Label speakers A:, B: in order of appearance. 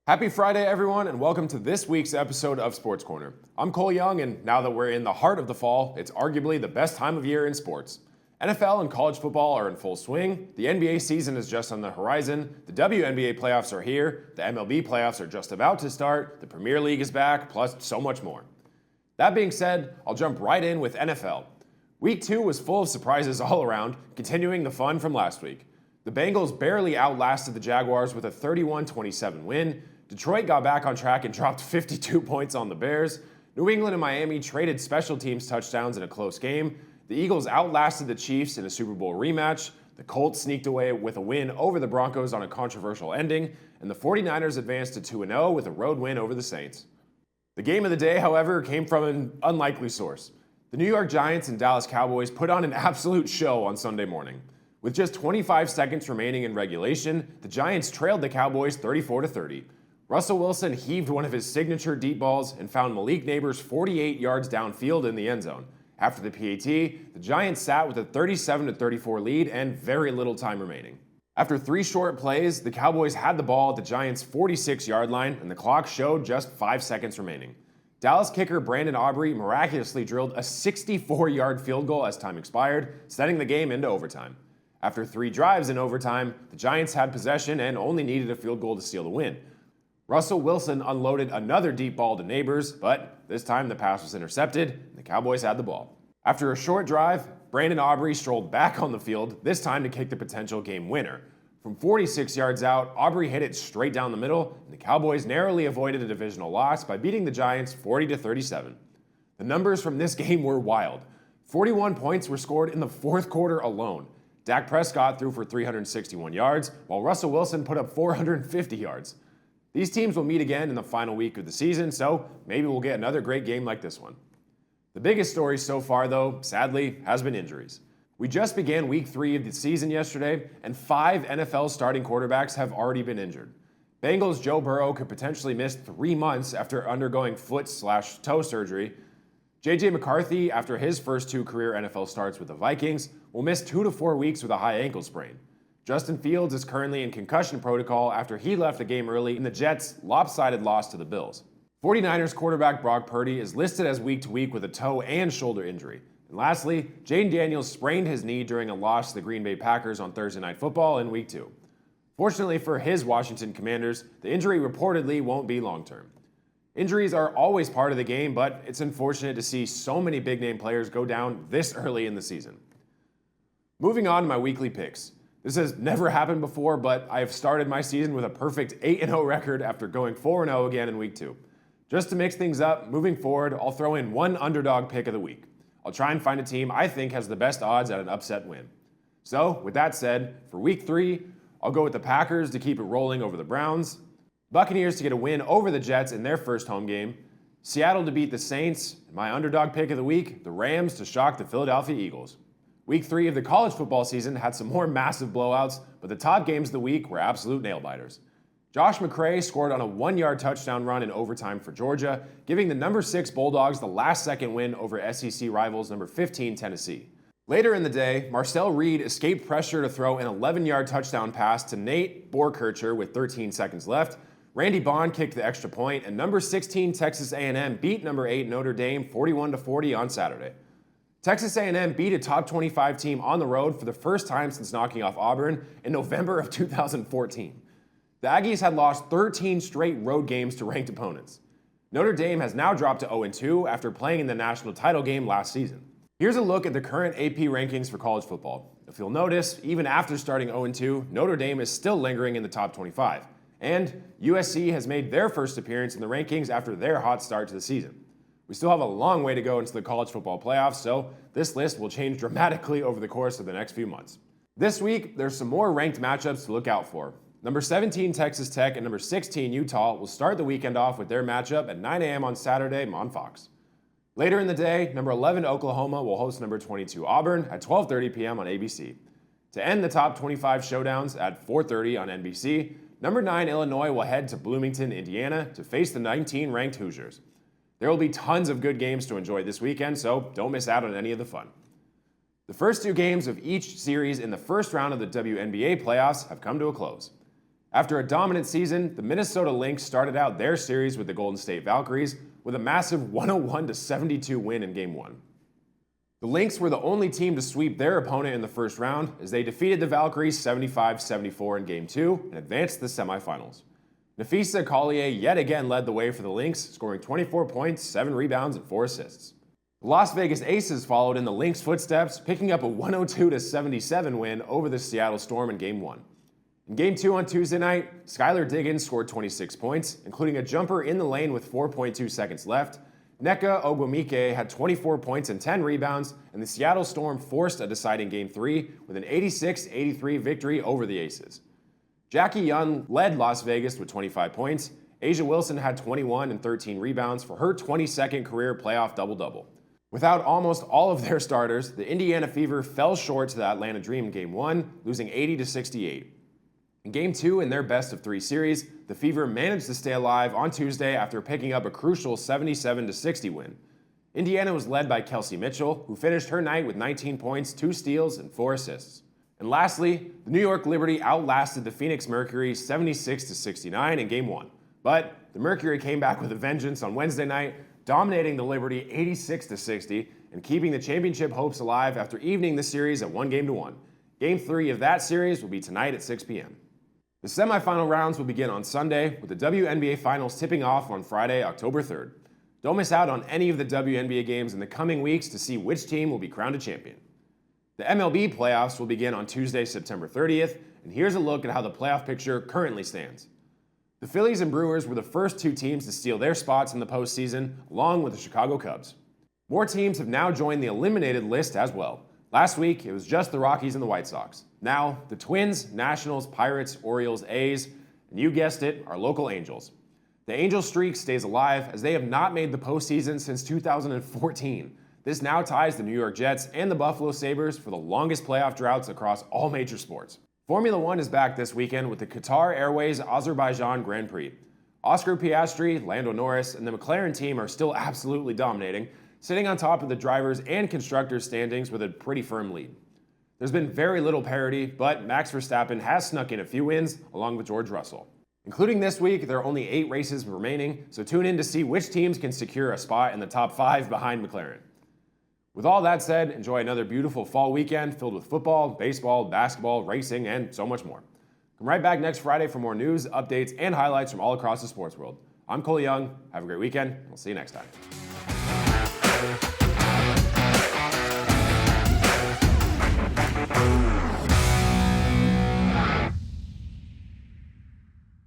A: Happy Friday, everyone, and welcome to this week's episode of Sports Corner. I'm Cole Young, and now that we're in the heart of the fall, it's arguably the best time of year in sports. NFL and college football are in full swing, the NBA season is just on the horizon, the WNBA playoffs are here, the MLB playoffs are just about to start, the Premier League is back, plus so much more. That being said, I'll jump right in with NFL. Week 2 was full of surprises all around, continuing the fun from last week. The Bengals barely outlasted the Jaguars with a 31-27 win. Detroit got back on track and dropped 52 points on the Bears. New England and Miami traded special teams touchdowns in a close game. The Eagles outlasted the Chiefs in a Super Bowl rematch. The Colts sneaked away with a win over the Broncos on a controversial ending. And the 49ers advanced to 2-0 with a road win over the Saints. The game of the day, however, came from an unlikely source. The New York Giants and Dallas Cowboys put on an absolute show on Sunday morning. With just 25 seconds remaining in regulation, the Giants trailed the Cowboys 34-30. Russell Wilson heaved one of his signature deep balls and found Malik Neighbors 48 yards downfield in the end zone. After the PAT, the Giants sat with a 37-34 lead and very little time remaining. After 3 short plays, the Cowboys had the ball at the Giants' 46-yard line, and the clock showed just 5 seconds remaining. Dallas kicker Brandon Aubrey miraculously drilled a 64-yard field goal as time expired, sending the game into overtime. After 3 drives in overtime, the Giants had possession and only needed a field goal to seal the win. Russell Wilson unloaded another deep ball to Neighbors, but this time the pass was intercepted, and the Cowboys had the ball. After a short drive, Brandon Aubrey strolled back on the field, this time to kick the potential game winner. From 46 yards out, Aubrey hit it straight down the middle, and the Cowboys narrowly avoided a divisional loss by beating the Giants 40-37. The numbers from this game were wild. 41 points were scored in the fourth quarter alone. Dak Prescott threw for 361 yards, while Russell Wilson put up 450 yards. These teams will meet again in the final week of the season, so maybe we'll get another great game like this one. The biggest story so far, though, sadly, has been injuries. We just began week 3 of the season yesterday, and 5 NFL starting quarterbacks have already been injured. Bengals' Joe Burrow could potentially miss 3 months after undergoing foot/toe surgery. J.J. McCarthy, after his first 2 career NFL starts with the Vikings, will miss 2 to 4 weeks with a high ankle sprain. Justin Fields is currently in concussion protocol after he left the game early in the Jets' lopsided loss to the Bills. 49ers quarterback Brock Purdy is listed as week-to-week with a toe and shoulder injury. And lastly, Jayden Daniels sprained his knee during a loss to the Green Bay Packers on Thursday Night Football in Week 2. Fortunately for his Washington Commanders, the injury reportedly won't be long-term. Injuries are always part of the game, but it's unfortunate to see so many big-name players go down this early in the season. Moving on to my weekly picks. This has never happened before, but I have started my season with a perfect 8-0 record after going 4-0 again in Week 2. Just to mix things up, moving forward, I'll throw in one underdog pick of the week. I'll try and find a team I think has the best odds at an upset win. So, with that said, for Week 3, I'll go with the Packers to keep it rolling over the Browns, Buccaneers to get a win over the Jets in their first home game, Seattle to beat the Saints, and my underdog pick of the week, the Rams to shock the Philadelphia Eagles. Week 3 of the college football season had some more massive blowouts, but the top games of the week were absolute nail-biters. Josh McCray scored on a 1-yard touchdown run in overtime for Georgia, giving the number 6 Bulldogs the last-second win over SEC rivals number 15 Tennessee. Later in the day, Marcel Reed escaped pressure to throw an 11-yard touchdown pass to Nate Borkircher with 13 seconds left. Randy Bond kicked the extra point, and number 16 Texas A&M beat number 8 Notre Dame 41-40 on Saturday. Texas A&M beat a top 25 team on the road for the first time since knocking off Auburn in November of 2014. The Aggies had lost 13 straight road games to ranked opponents. Notre Dame has now dropped to 0-2 after playing in the national title game last season. Here's a look at the current AP rankings for college football. If you'll notice, even after starting 0-2, Notre Dame is still lingering in the top 25. And USC has made their first appearance in the rankings after their hot start to the season. We still have a long way to go into the college football playoffs, so this list will change dramatically over the course of the next few months. This week, there's some more ranked matchups to look out for. Number 17 Texas Tech and number 16 Utah will start the weekend off with their matchup at 9 a.m. on Saturday on Fox. Later in the day, number 11 Oklahoma will host number 22 Auburn at 12:30 p.m. on ABC. To end the top 25 showdowns at 4:30 on NBC, number 9 Illinois will head to Bloomington, Indiana to face the 19-ranked Hoosiers. There will be tons of good games to enjoy this weekend, so don't miss out on any of the fun. The first 2 games of each series in the first round of the WNBA playoffs have come to a close. After a dominant season, the Minnesota Lynx started out their series with the Golden State Valkyries with a massive 101-72 win in Game 1. The Lynx were the only team to sweep their opponent in the first round as they defeated the Valkyries 75-74 in Game 2 and advanced to the semifinals. Nafisa Collier yet again led the way for the Lynx, scoring 24 points, 7 rebounds, and 4 assists. The Las Vegas Aces followed in the Lynx footsteps, picking up a 102-77 win over the Seattle Storm in Game 1. In Game 2 on Tuesday night, Skylar Diggins scored 26 points, including a jumper in the lane with 4.2 seconds left. Nneka Ogwumike had 24 points and 10 rebounds, and the Seattle Storm forced a deciding Game 3 with an 86-83 victory over the Aces. Jackie Young led Las Vegas with 25 points. Asia Wilson had 21 and 13 rebounds for her 22nd career playoff double-double. Without almost all of their starters, the Indiana Fever fell short to the Atlanta Dream in Game 1, losing 80-68. In Game 2 in their best-of-3 series, the Fever managed to stay alive on Tuesday after picking up a crucial 77-60 win. Indiana was led by Kelsey Mitchell, who finished her night with 19 points, 2 steals, and 4 assists. And lastly, the New York Liberty outlasted the Phoenix Mercury 76-69 in Game 1. But the Mercury came back with a vengeance on Wednesday night, dominating the Liberty 86-60 and keeping the championship hopes alive after evening the series at 1-1. Game 3 of that series will be tonight at 6 p.m. The semifinal rounds will begin on Sunday, with the WNBA Finals tipping off on Friday, October 3rd. Don't miss out on any of the WNBA games in the coming weeks to see which team will be crowned a champion. The MLB playoffs will begin on Tuesday, September 30th, and here's a look at how the playoff picture currently stands. The Phillies and Brewers were the first 2 teams to steal their spots in the postseason, along with the Chicago Cubs. More teams have now joined the eliminated list as well. Last week, it was just the Rockies and the White Sox. Now, the Twins, Nationals, Pirates, Orioles, A's, and you guessed it, our local Angels. The Angel streak stays alive as they have not made the postseason since 2014. This now ties the New York Jets and the Buffalo Sabres for the longest playoff droughts across all major sports. Formula One is back this weekend with the Qatar Airways Azerbaijan Grand Prix. Oscar Piastri, Lando Norris, and the McLaren team are still absolutely dominating, sitting on top of the drivers' and constructors' standings with a pretty firm lead. There's been very little parity, but Max Verstappen has snuck in a few wins along with George Russell. Including this week, there are only 8 races remaining, so tune in to see which teams can secure a spot in the top 5 behind McLaren. With all that said, enjoy another beautiful fall weekend filled with football, baseball, basketball, racing, and so much more. Come right back next Friday for more news, updates, and highlights from all across the sports world. I'm Cole Young. Have a great weekend. We'll see you next time.